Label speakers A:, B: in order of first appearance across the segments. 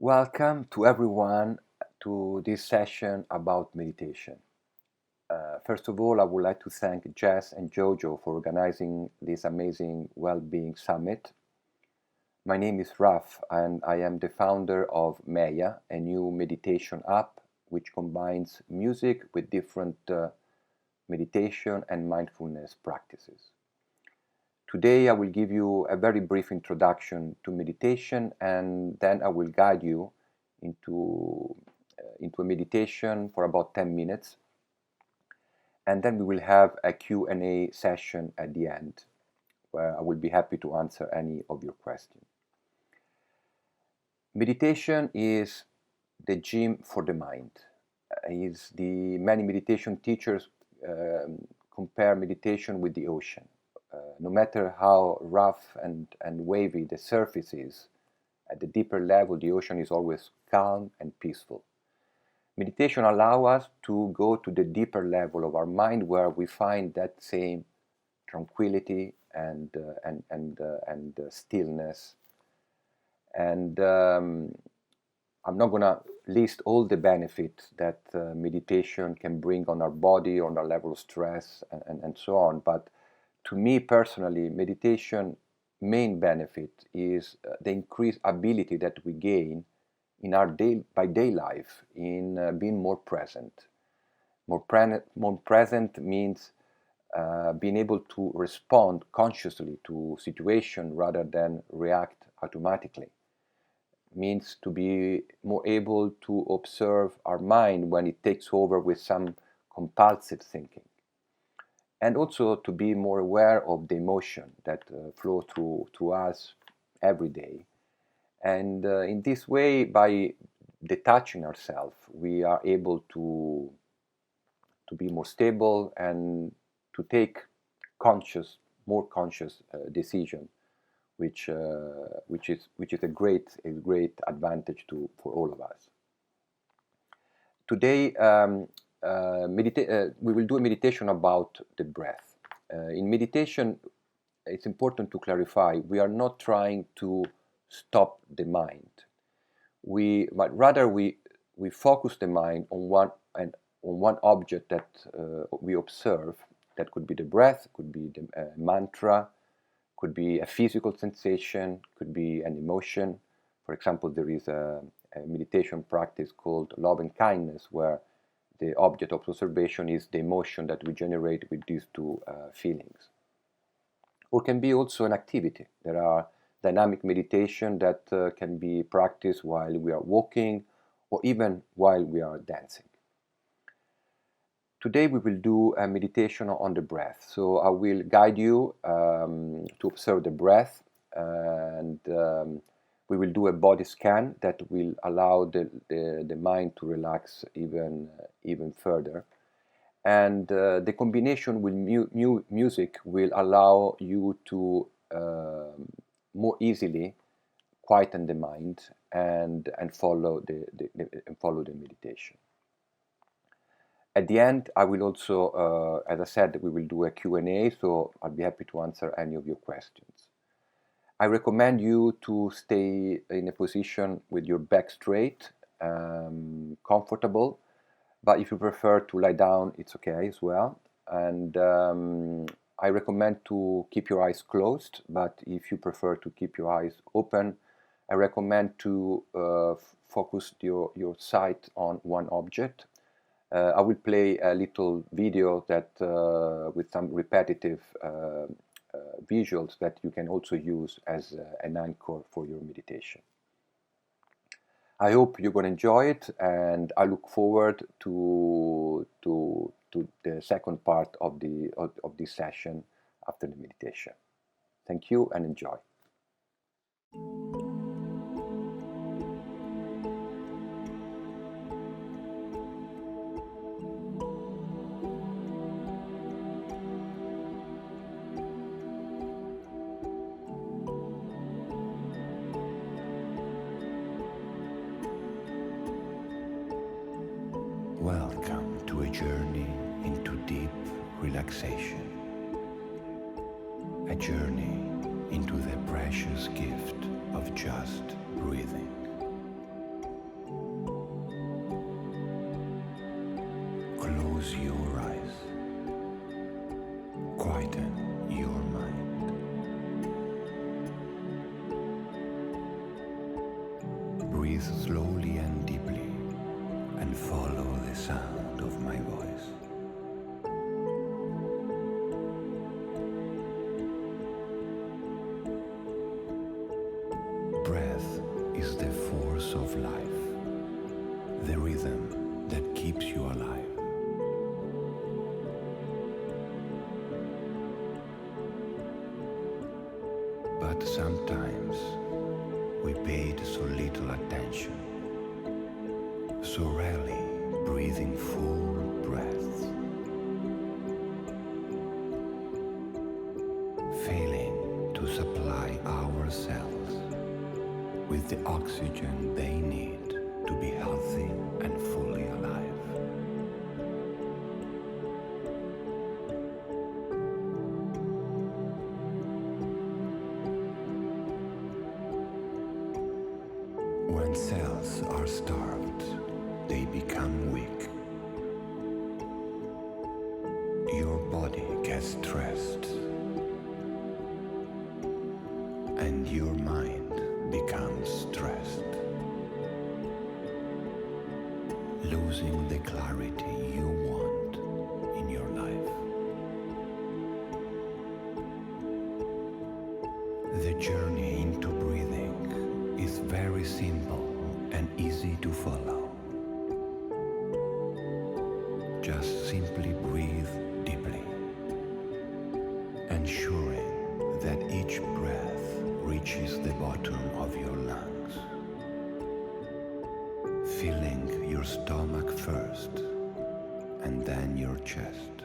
A: Welcome to everyone to this session about meditation. First of all, I would like to thank Jess and Jojo for organizing this amazing well-being summit. My name is Raff and I am the founder of MEYA, a new meditation app which combines music with different meditation and mindfulness practices. Today I will give you a very brief introduction to meditation and then I will guide you into a meditation for about 10 minutes, and then we will have a Q&A session at the end where I will be happy to answer any of your questions. Meditation is the gym for the mind. Many meditation teachers compare meditation with the ocean. No matter how rough and wavy the surface is, at the deeper level, the ocean is always calm and peaceful. Meditation allows us to go to the deeper level of our mind where we find that same tranquility and stillness. And I'm not going to list all the benefits that meditation can bring on our body, on our level of stress, and so on. But to me personally, meditation main benefit is the increased ability that we gain in our day-by-day life in being more present. More present means being able to respond consciously to situation rather than react automatically. Means to be more able to observe our mind when it takes over with some compulsive thinking. And also to be more aware of the emotion that flow through us every day. And in this way, by detaching ourselves, we are able to be more stable and to take more conscious decision, which is a great advantage for all of us. Today, we will do a meditation about the breath. In meditation, it's important to clarify, we are not trying to stop the mind. But rather we focus the mind on one object that we observe. That could be the breath, could be the mantra, could be a physical sensation, could be an emotion. For example, there is a meditation practice called love and kindness, where the object of observation is the emotion that we generate with these two feelings. Or can be also an activity. There are dynamic meditation that can be practiced while we are walking or even while we are dancing. Today we will do a meditation on the breath. So I will guide you to observe the breath, and we will do a body scan that will allow the mind to relax even further. And the combination with music will allow you to more easily quieten the mind and follow the meditation. At the end, I will also, as I said, we will do a Q&A, so I'll be happy to answer any of your questions. I recommend you to stay in a position with your back straight, comfortable, but if you prefer to lie down, it's okay as well. And I recommend to keep your eyes closed, but if you prefer to keep your eyes open, I recommend to focus your sight on one object. I will play a little video that with some repetitive visuals that you can also use as an anchor for your meditation. I hope you're going to enjoy it, and I look forward to the second part of this session after the meditation. Thank you and enjoy. Welcome to a journey into deep relaxation.
B: a journey into the precious gift of just breathing. Close your eyes, quieten your mind. Breathe slowly and deeply and follow the sound of my voice. Breath is the force of life, the rhythm that keeps you alive. But sometimes we paid so little attention, so rarely breathing full breaths, failing to supply ourselves with the oxygen they need to be healthy and fully alive. When cells are starved, they become weak. Your body gets stressed, and your mind becomes stressed, losing the clarity you want in your life. The journey into breathing is very simple and easy to follow. Just simply breathe deeply, ensuring that each breath reaches the bottom of your lungs, filling your stomach first and then your chest.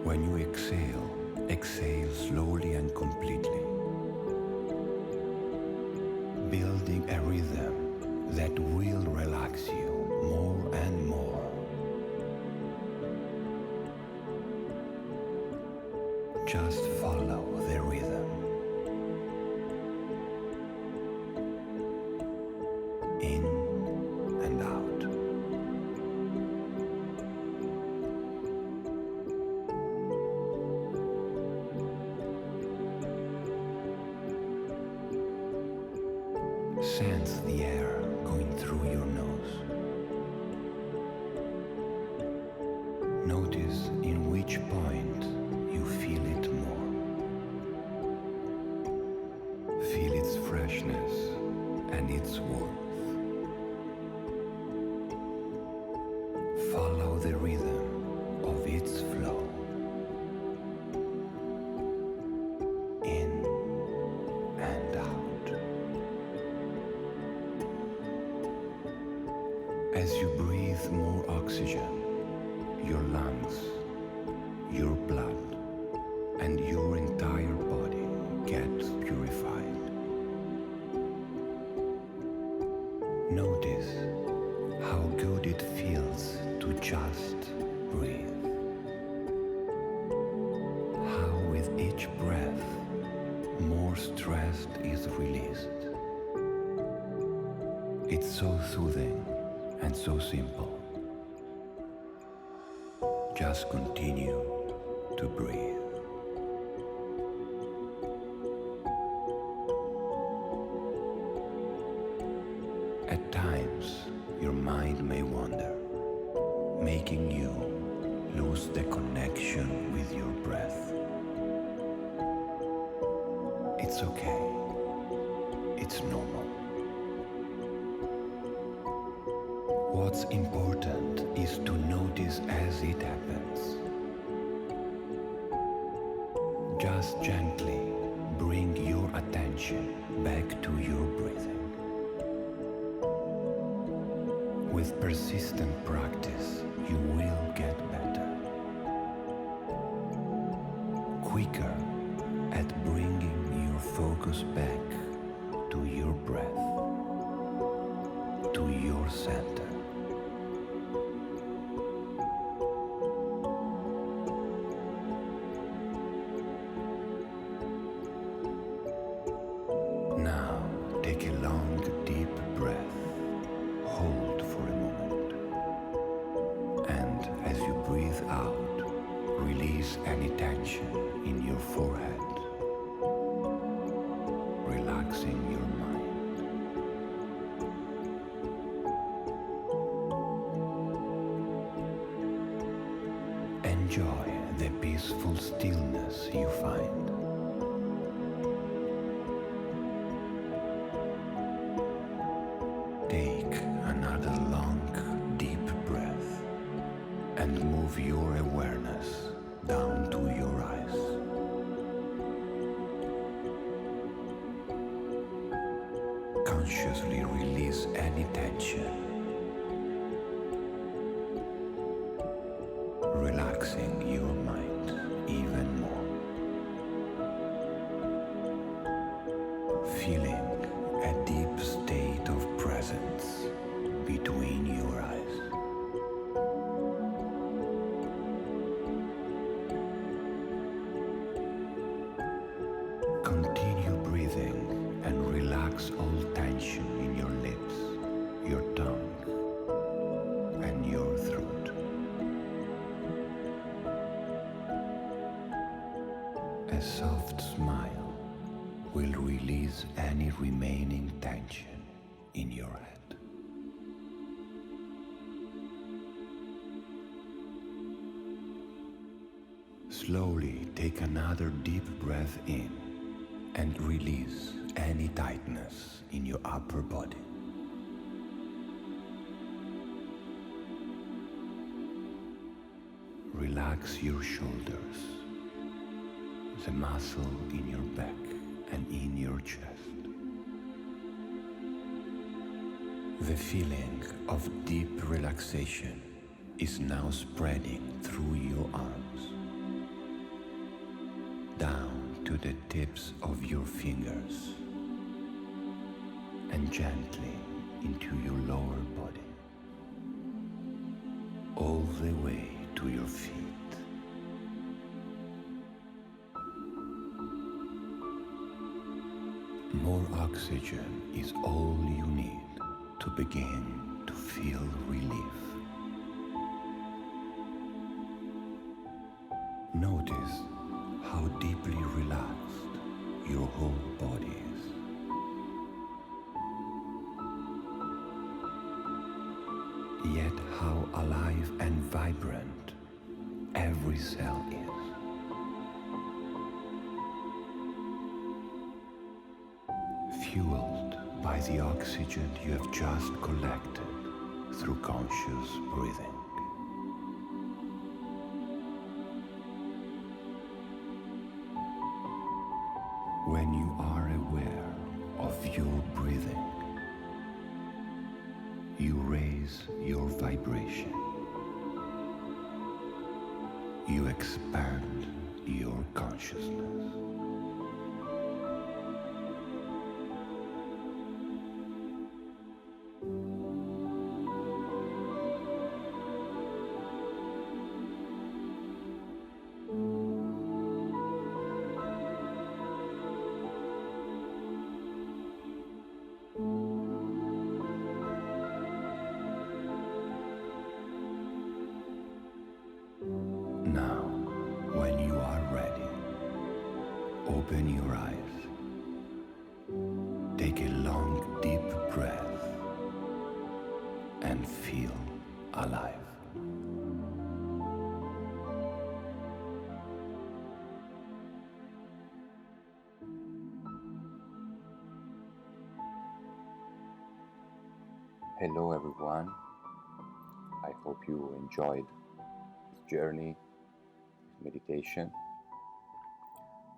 B: When you exhale, exhale slowly and completely, building a rhythm that will relax you more and more. Just follow the rhythm. In and out. Sense the air going through your nose. Notice in which point you feel it more. Feel its freshness and its warmth. Follow the rhythm of its flow. In and out. As you breathe more oxygen, your lungs, your blood, and your entire body get purified. Notice how good it feels to just breathe. How with each breath, more stress is released. It's so soothing and so simple. Just continue to breathe. At times, your mind may wander, making you lose the connection with your breath. It's okay. It's normal. What's important is to notice as it happens. Just gently bring your attention back to your breathing. With persistent practice, you will get better. Quicker at bringing your focus back to your breath, to your center. breathe out, release any tension in your forehead, relaxing your mind. Enjoy the peaceful stillness you find. Take another long, deep breath and move your awareness down to your eyes. Consciously release any tension, relaxing your mind even more. Feeling a deep state of presence between your eyes. Continue breathing and relax all tension in your lips, your tongue, and your throat. A soft smile will release any remaining tension in your head. Slowly take another deep breath in and release any tightness in your upper body. Relax your shoulders, the muscle in your back and in your chest. The feeling of deep relaxation is now spreading through your arms, down to the tips of your fingers, and gently into your lower body, all the way to your feet. More oxygen is all you need to begin to feel relief. Notice how deeply relaxed your whole body is. Yet how alive and vibrant every cell is. Fueled by the oxygen you have just collected through conscious breathing. When you are aware of your breathing, you raise your vibration. You expand your consciousness. Now, when you are ready, open your eyes. Take a long, deep breath and feel alive.
A: Hello everyone. I hope you enjoyed this journey, this meditation,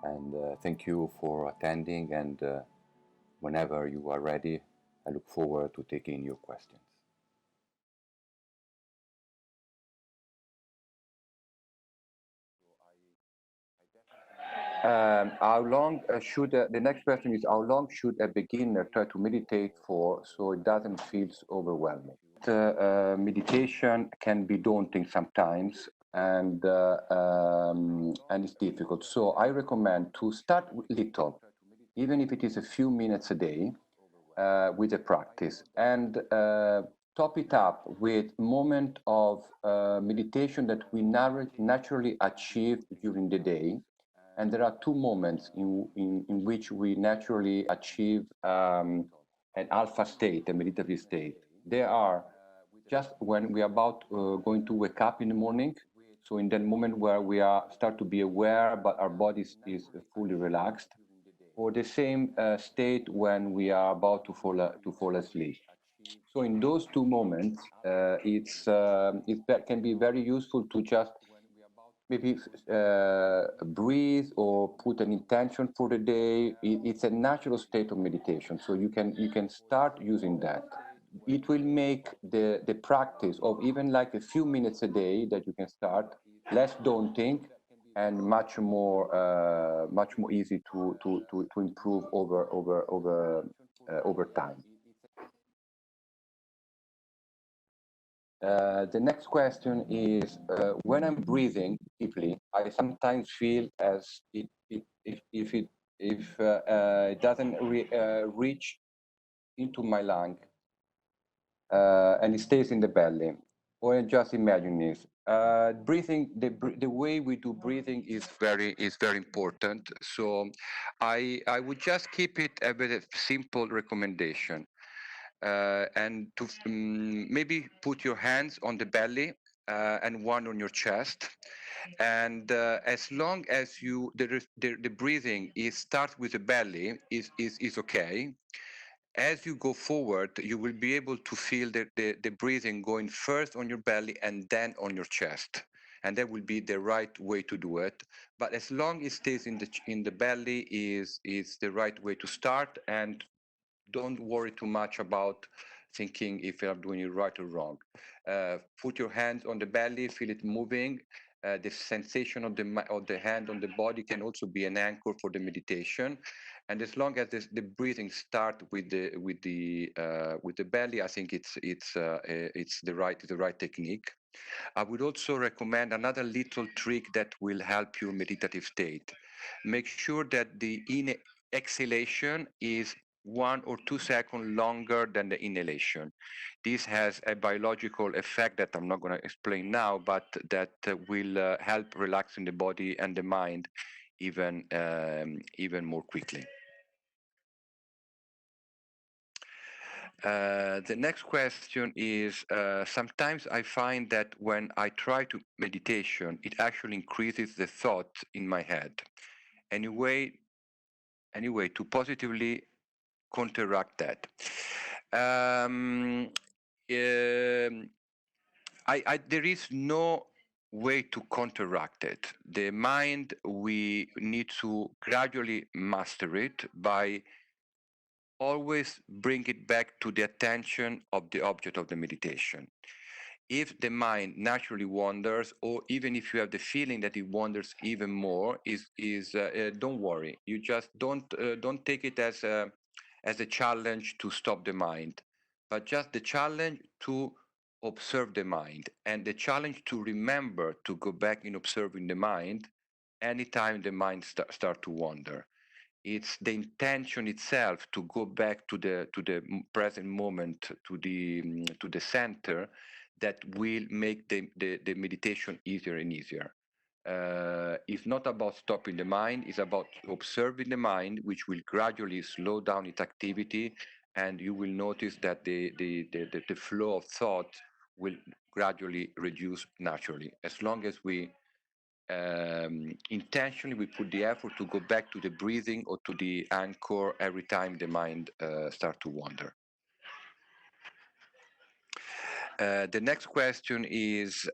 A: and thank you for attending, and whenever you are ready, I look forward to taking your questions. How long should the next question is, how long should a beginner try to meditate for so it doesn't feel overwhelming? Meditation can be daunting sometimes, and it's difficult. So I recommend to start little, even if it is a few minutes a day, with a practice, and top it up with moment of meditation that we naturally achieve during the day. And there are two moments in which we naturally achieve an alpha state, a meditative state. They are just when we are about going to wake up in the morning. So in that moment where we are start to be aware, but our body is fully relaxed, or the same state when we are about to fall asleep. So in those two moments, it can be very useful to just maybe breathe or put an intention for the day. It's a natural state of meditation, so you can start using that. It will make the practice of even like a few minutes a day that you can start less daunting and much more easy to improve over time. The next question is, when I'm breathing deeply, I sometimes feel as if it doesn't reach into my lung and it stays in the belly. Or just imagine this. Breathing, the way we do breathing is very important. So I would just keep it a very simple recommendation. And to maybe put your hands on the belly and one on your chest. And as long as the breathing is start with the belly is okay. As you go forward, you will be able to feel the breathing going first on your belly and then on your chest. And that will be the right way to do it. But as long as it stays in the belly is the right way to start. And don't worry too much about thinking if you are doing it right or wrong. Put your hands on the belly, feel it moving. The sensation of the hand on the body can also be an anchor for the meditation. And as long as the breathing start with the belly, I think it's the right technique. I would also recommend another little trick that will help your meditative state. Make sure that the exhalation is 1 or 2 seconds longer than the inhalation. This has a biological effect that I'm not going to explain now, but that will help relaxing the body and the mind even more quickly. The next question is, sometimes I find that when I try to meditation, it actually increases the thought in my head. Anyway, to positively counteract that. Um, um, there is no way to counteract it. The mind, we need to gradually master it by always bring it back to the attention of the object of the meditation. If the mind naturally wanders, or even if you have the feeling that it wanders even more, don't worry. You just don't take it as a challenge to stop the mind, but just the challenge to observe the mind, and the challenge to remember to go back in observing the mind anytime the mind start to wander. It's the intention itself to go back to the present moment, to the center, that will make the meditation easier and easier. It's not about stopping the mind, it's about observing the mind, which will gradually slow down its activity, and you will notice that the flow of thought will gradually reduce naturally, as long as we intentionally we put the effort to go back to the breathing or to the anchor every time the mind start to wander. The next question is,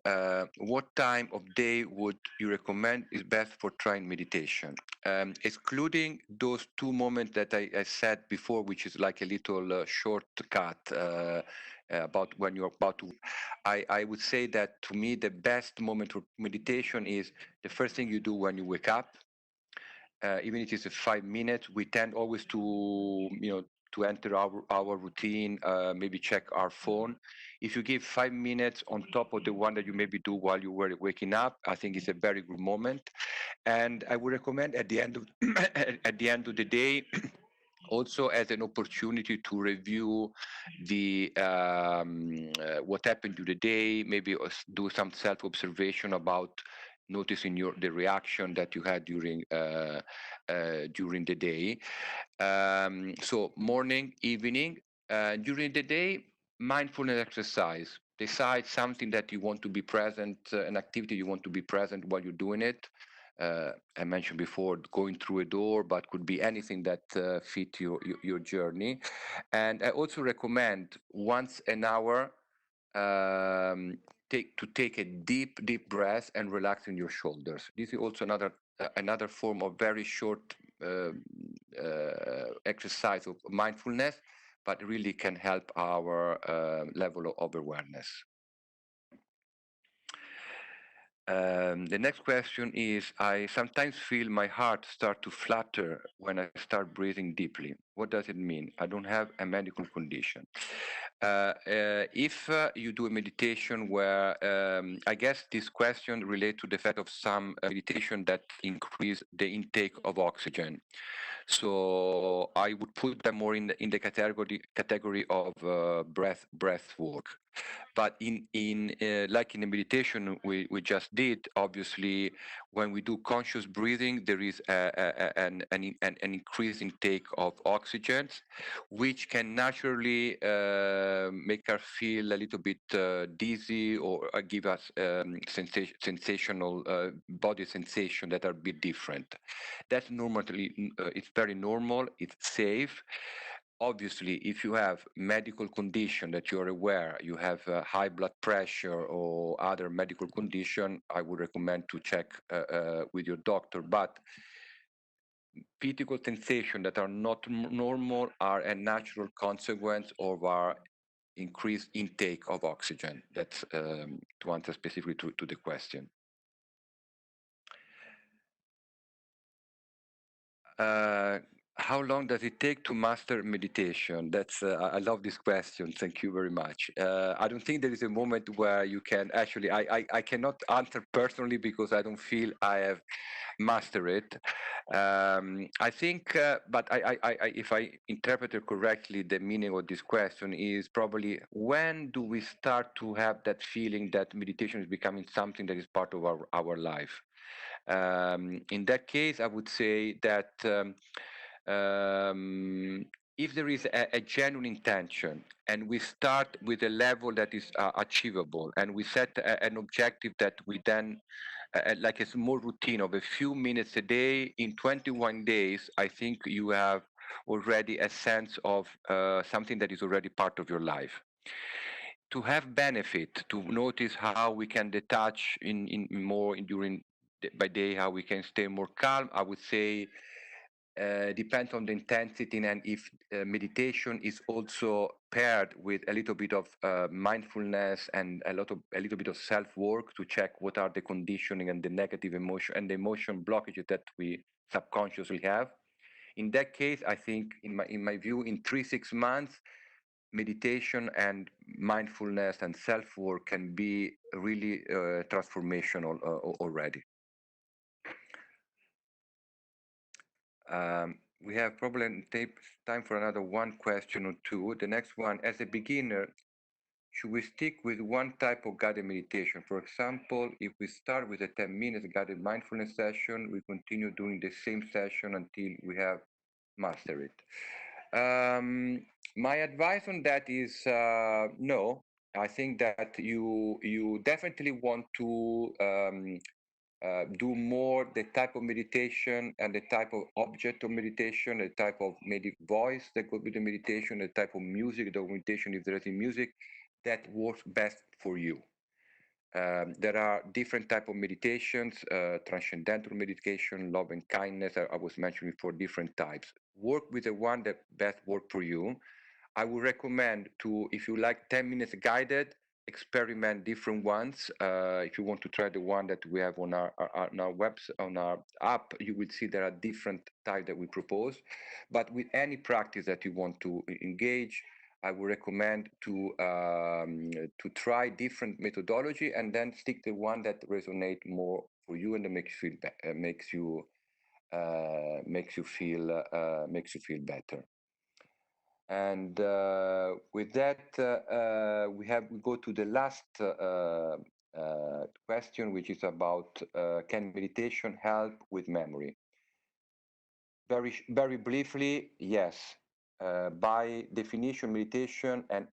A: what time of day would you recommend is best for trying meditation? Excluding those 2 moments that I said before, which is like a little shortcut about when you're about to. I would say that to me, the best moment for meditation is the first thing you do when you wake up. Even if it's 5 minutes, we tend always to enter our routine, maybe check our phone. If you give 5 minutes on top of the one that you maybe do while you were waking up, I think it's a very good moment. And I would recommend at the end of at the end of the day, also as an opportunity to review the what happened during the day, maybe do some self-observation about noticing the reaction that you had during the day. So morning, evening, during the day, mindfulness exercise. Decide something that you want to be present, an activity you want to be present while you're doing it. I mentioned before going through a door, but could be anything that fit your journey. And I also recommend once an hour take a deep breath and relax in your shoulders. This is also another form of very short exercise of mindfulness, but really can help our level of awareness. The next question is, I sometimes feel my heart start to flutter when I start breathing deeply. What does it mean? I don't have a medical condition. If you do a meditation where, I guess this question relates to the fact of some meditation that increase the intake of oxygen. So I would put them more in the category of breath work. But in like in the meditation we just did, obviously, when we do conscious breathing, there is an increased intake of oxygens, which can naturally make us feel a little bit dizzy, or give us sensational body sensation that are a bit different. That's normally it's very normal. It's safe. Obviously, if you have medical condition that you're aware, you have high blood pressure or other medical condition, I would recommend to check with your doctor. But physical sensations that are not normal are a natural consequence of our increased intake of oxygen. That's to answer specifically to the question. How long does it take to master meditation? That's I love this question. Thank you very much. I don't think there is a moment where you can actually. I cannot answer personally because I don't feel I have mastered it. I think, but if I interpret it correctly, the meaning of this question is probably, when do we start to have that feeling that meditation is becoming something that is part of our life? In that case, I would say that if there is a genuine intention, and we start with a level that is achievable, and we set an objective that we then, like a small routine of a few minutes a day, in 21 days, I think you have already a sense of something that is already part of your life. To have benefit, to notice how we can detach in more during by day, how we can stay more calm, I would say depends on the intensity, and if meditation is also paired with a little bit of mindfulness and a little bit of self work to check what are the conditioning and the negative emotion and the emotion blockages that we subconsciously have. In that case, I think, in my view, in 3-6 months, meditation and mindfulness and self work can be really transformational already. We have probably time for another one question or two. The next one: as a beginner, should we stick with one type of guided meditation? For example, if we start with a 10 minutes guided mindfulness session, we continue doing the same session until we have mastered it. My advice on that is no. I think that you definitely want to do more the type of meditation and the type of object of meditation, the type of voice that could be the meditation, the type of music, the meditation, if there is music that works best for you. There are different type of meditations, transcendental meditation, love and kindness. I was mentioning for different types. Work with the one that best work for you. I would recommend to, if you like 10 minutes guided, experiment different ones. If you want to try the one that we have on on our app, you will see there are different types that we propose. But with any practice that you want to engage, I would recommend to try different methodology and then stick the one that resonate more for you and that makes you feel better. And with that, we go to the last question, which is about can meditation help with memory? Very briefly, yes. By definition, meditation and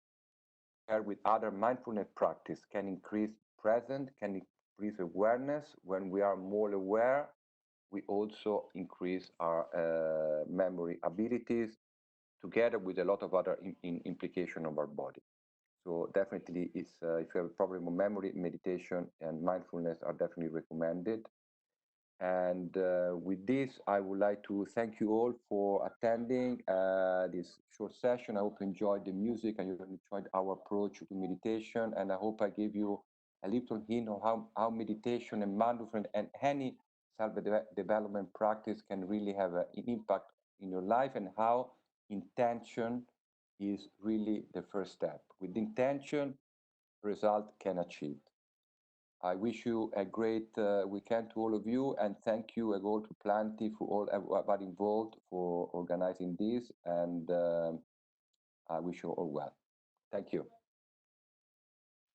A: with other mindfulness practice can increase present, can increase awareness. When we are more aware, we also increase our memory abilities, together with a lot of other implication of our body. So definitely, if you have a problem with memory, meditation and mindfulness are definitely recommended. And with this, I would like to thank you all for attending this short session. I hope you enjoyed the music and you enjoyed our approach to meditation. And I hope I gave you a little hint of how meditation and mindfulness and any self-development practice can really have an impact in your life, and how intention is really the first step. With intention, result can achieve. I wish you a great weekend to all of you, and thank you again to Plantie for all everybody involved for organizing this, and I wish you all well. Thank you.